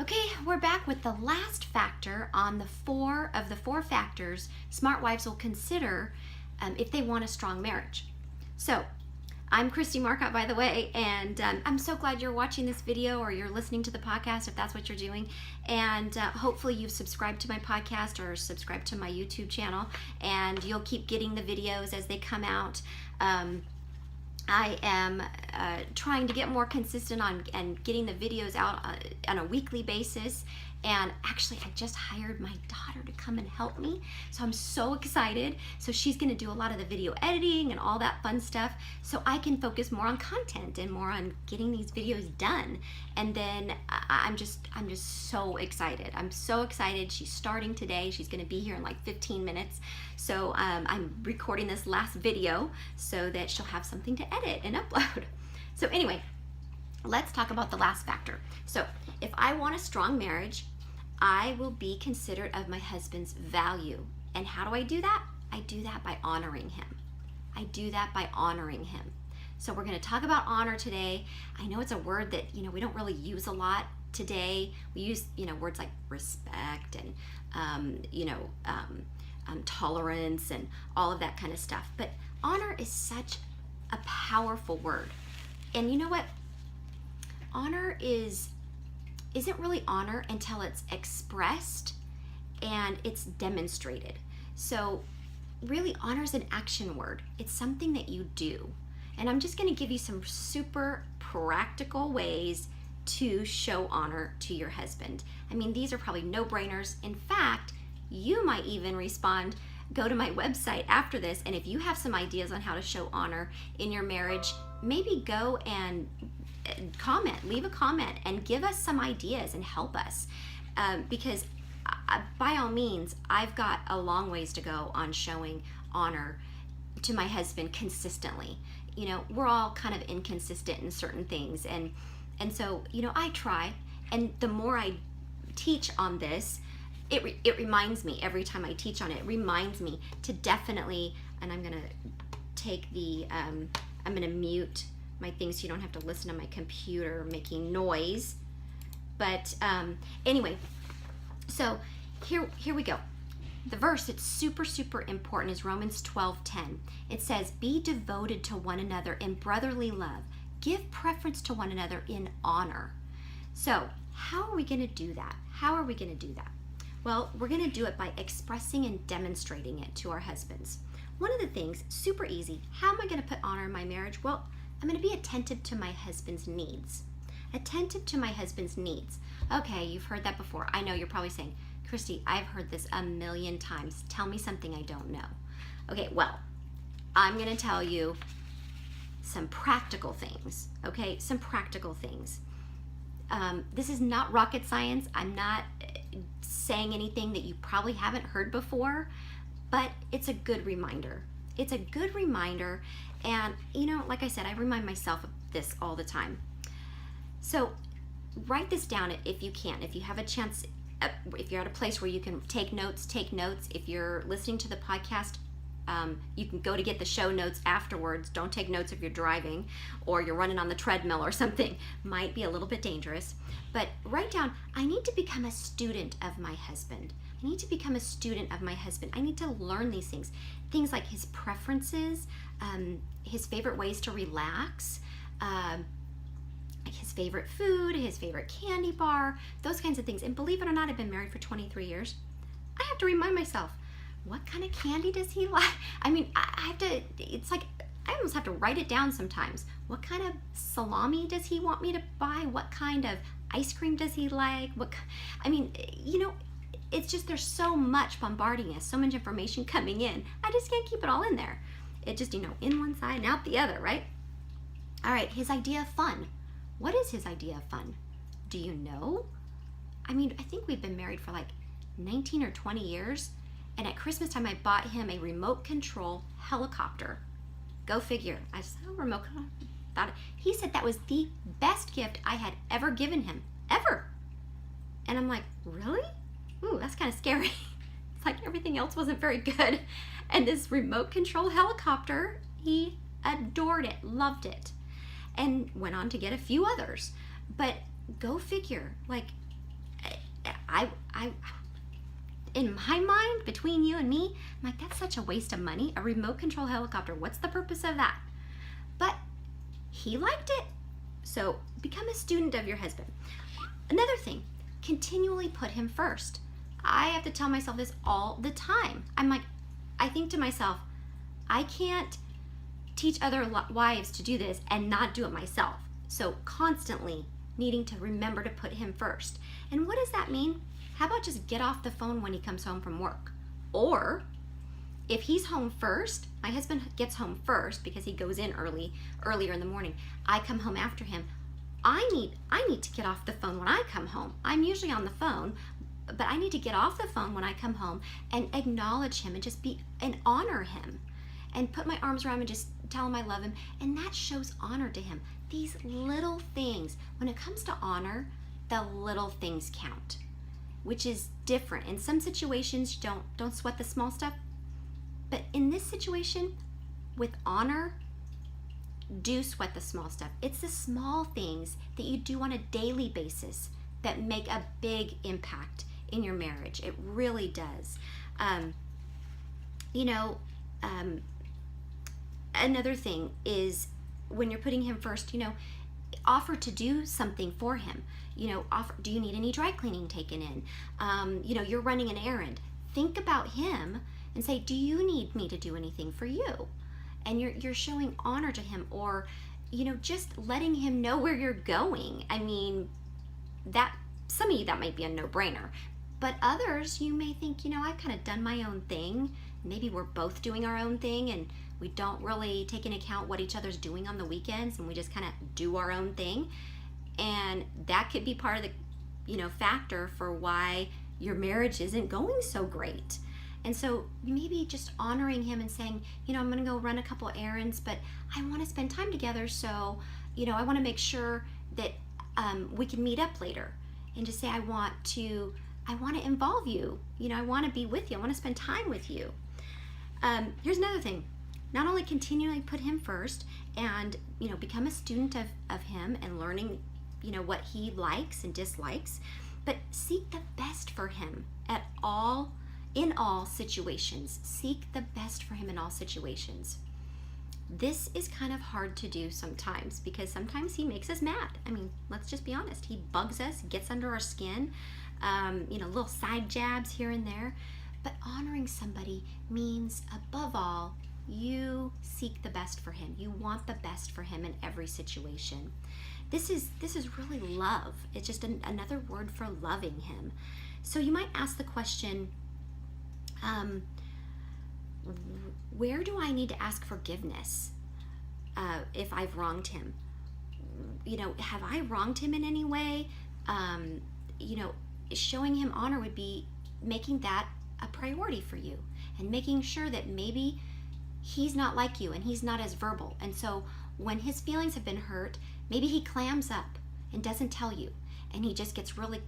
Okay, we're back with the last factor on the four factors smart wives will consider if they want a strong marriage. So, I'm Kristy Marcotte, by the way, and I'm so glad you're watching this video or you're listening to the podcast if that's what you're doing. And hopefully you've subscribed to my podcast or subscribed to my YouTube channel, and you'll keep getting the videos as they come out. I am trying to get more consistent on and getting the videos out on a weekly basis. And actually, I just hired my daughter to come and help me. So I'm so excited. So she's gonna do a lot of the video editing and all that fun stuff so I can focus more on content and more on getting these videos done. And then I'm just so excited. I'm so excited. She's starting today. She's gonna be here in like 15 minutes. So I'm recording this last video so that she'll have something to edit and upload. So anyway, let's talk about the last factor. So if I want a strong marriage, I will be considerate of my husband's value. And how do I do that? I do that by honoring him. I do that by honoring him. So we're going to talk about honor today. I know it's a word that, we don't really use a lot today. We use, words like respect and, tolerance and all of that kind of stuff. But honor is such a powerful word. And you know what? Honor isn't really honor until it's expressed and it's demonstrated. So really, honor is an action word. It's something that you do. And I'm just going to give you some super practical ways to show honor to your husband. I mean, these are probably no-brainers. In fact, you might even go to my website after this, and if you have some ideas on how to show honor in your marriage, maybe go and leave a comment and give us some ideas and help us, because by all means, I've got a long ways to go on showing honor to my husband consistently. We're all kind of inconsistent in certain things, and so I try, and the more I teach on this, it reminds me every time I teach on it. It reminds me to definitely, and I'm gonna take I'm gonna mute my things so you don't have to listen to my computer making noise. But anyway, so here we go. The verse that's super important is Romans 12:10. It says, "Be devoted to one another in brotherly love. Give preference to one another in honor." So how are we going to do that? How are we going to do that? Well, we're going to do it by expressing and demonstrating it to our husbands. One of the things, super easy, how am I going to put honor in my marriage? Well, I'm going to be attentive to my husband's needs. Attentive to my husband's needs. Okay, you've heard that before. I know you're probably saying, Kristy, I've heard this a million times. Tell me something I don't know. Okay, well, I'm going to tell you some practical things, okay? Some practical things. This is not rocket science. I'm not saying anything that you probably haven't heard before, but it's a good reminder. It's a good reminder, and like I said, I remind myself of this all the time. So write this down if you can. If you have a chance, if you're at a place where you can take notes, take notes. If you're listening to the podcast, you can go to get the show notes afterwards. Don't take notes if you're driving or you're running on the treadmill or something. Might be a little bit dangerous. But write down, I need to become a student of my husband. I need to become a student of my husband. I need to learn these things. Things like his preferences, his favorite ways to relax, his favorite food, his favorite candy bar, those kinds of things. And believe it or not, I've been married for 23 years. I have to remind myself, what kind of candy does he like? I mean, I have to, it's like, I almost have to write it down sometimes. What kind of salami does he want me to buy? What kind of ice cream does he like? It's just, there's so much bombarding us, so much information coming in. I just can't keep it all in there. It just, in one side and out the other, right? All right, his idea of fun. What is his idea of fun? Do you know? I mean, I think we've been married for like 19 or 20 years. And at Christmas time, I bought him a remote control helicopter. Go figure. I said, oh, remote control. He said that was the best gift I had ever given him, ever. And I'm like, really? Ooh, that's kind of scary. It's like everything else wasn't very good. And this remote control helicopter, he adored it, loved it, and went on to get a few others. But go figure, like, I in my mind, between you and me, I'm like, that's such a waste of money. A remote control helicopter, what's the purpose of that? But he liked it. So become a student of your husband. Another thing, continually put him first. I have to tell myself this all the time. I'm like, I think to myself, I can't teach other wives to do this and not do it myself. So constantly needing to remember to put him first. And what does that mean? How about just get off the phone when he comes home from work? Or if he's home first, my husband gets home first because he goes in earlier in the morning. I come home after him. I need to get off the phone when I come home. I'm usually on the phone, but I need to get off the phone when I come home and acknowledge him and just and honor him and put my arms around him and just tell him I love him. And that shows honor to him. These little things, when it comes to honor, the little things count, which is different. In some situations, don't sweat the small stuff. But in this situation, with honor, do sweat the small stuff. It's the small things that you do on a daily basis that make a big impact in your marriage. It really does. Another thing is when you're putting him first, offer to do something for him. Do you need any dry cleaning taken in? You're running an errand. Think about him and say, do you need me to do anything for you? And you're showing honor to him, or just letting him know where you're going. I mean, that some of you that might be a no-brainer, but others you may think, I've kind of done my own thing. Maybe we're both doing our own thing and we don't really take into account what each other's doing on the weekends, and we just kind of do our own thing. And that could be part of the factor for why your marriage isn't going so great. And so maybe just honoring him and saying, I'm going to go run a couple errands, but I want to spend time together. So, I want to make sure that we can meet up later, and just say, I want to involve you. I want to be with you. I want to spend time with you. Here's another thing. Not only continually put him first and, become a student of him and learning, what he likes and dislikes, but seek the best for him in all situations. Seek the best for him in all situations. This is kind of hard to do sometimes because sometimes he makes us mad. I mean, let's just be honest. He bugs us, gets under our skin, little side jabs here and there. But honoring somebody means, above all, you seek the best for him. You want the best for him in every situation. This is really love. It's just another word for loving him. So you might ask the question, where do I need to ask forgiveness if I've wronged him? Have I wronged him in any way? Showing him honor would be making that a priority for you and making sure that maybe he's not like you and he's not as verbal. And so when his feelings have been hurt, maybe he clams up and doesn't tell you, and he just gets really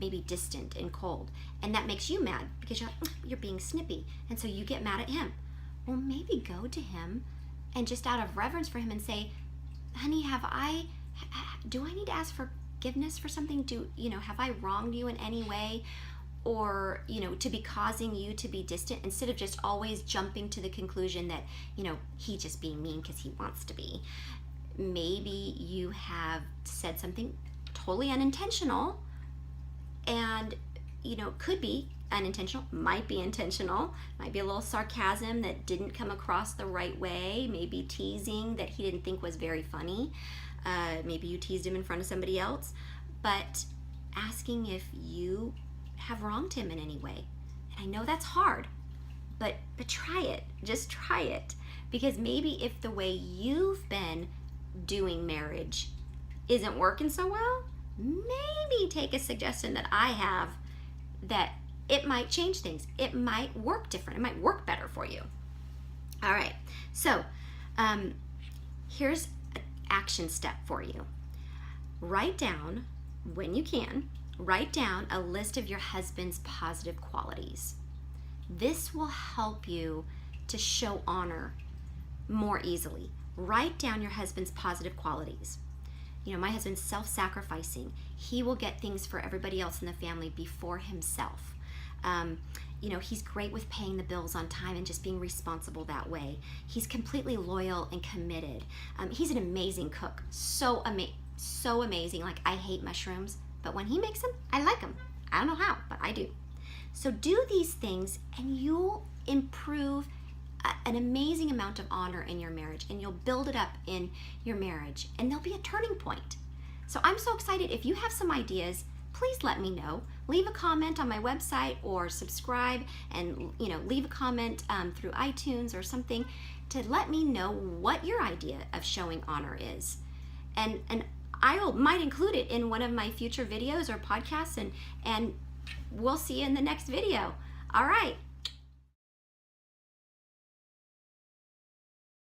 maybe distant and cold, and that makes you mad because you're being snippy, and so you get mad at him. Well, maybe go to him and just out of reverence for him and say, honey, do I need to ask forgiveness for something? Have I wronged you in any way? Or, to be causing you to be distant, instead of just always jumping to the conclusion that, he's just being mean because he wants to be. Maybe you have said something totally unintentional, and, could be unintentional, might be intentional, might be a little sarcasm that didn't come across the right way, maybe teasing that he didn't think was very funny. Maybe you teased him in front of somebody else, but asking if you have wronged him in any way. And I know that's hard, but try it. Just try it. Because maybe if the way you've been doing marriage isn't working so well, maybe take a suggestion that I have that it might change things. It might work different. It might work better for you. All right. So here's an action step for you. Write down, when you can, write down a list of your husband's positive qualities. This will help you to show honor more easily. Write down your husband's positive qualities. You know, my husband's self-sacrificing. He will get things for everybody else in the family before himself. You know, he's great with paying the bills on time and just being responsible that way. He's completely loyal and committed. He's an amazing cook. So amazing. Like, I hate mushrooms, but when he makes them, I like them. I don't know how, but I do. So do these things and you'll improve an amazing amount of honor in your marriage, and you'll build it up in your marriage, and there'll be a turning point. So I'm so excited. If you have some ideas, please let me know. Leave a comment on my website or subscribe, and leave a comment through iTunes or something to let me know what your idea of showing honor is. And I might include it in one of my future videos or podcasts, and we'll see you in the next video. All right.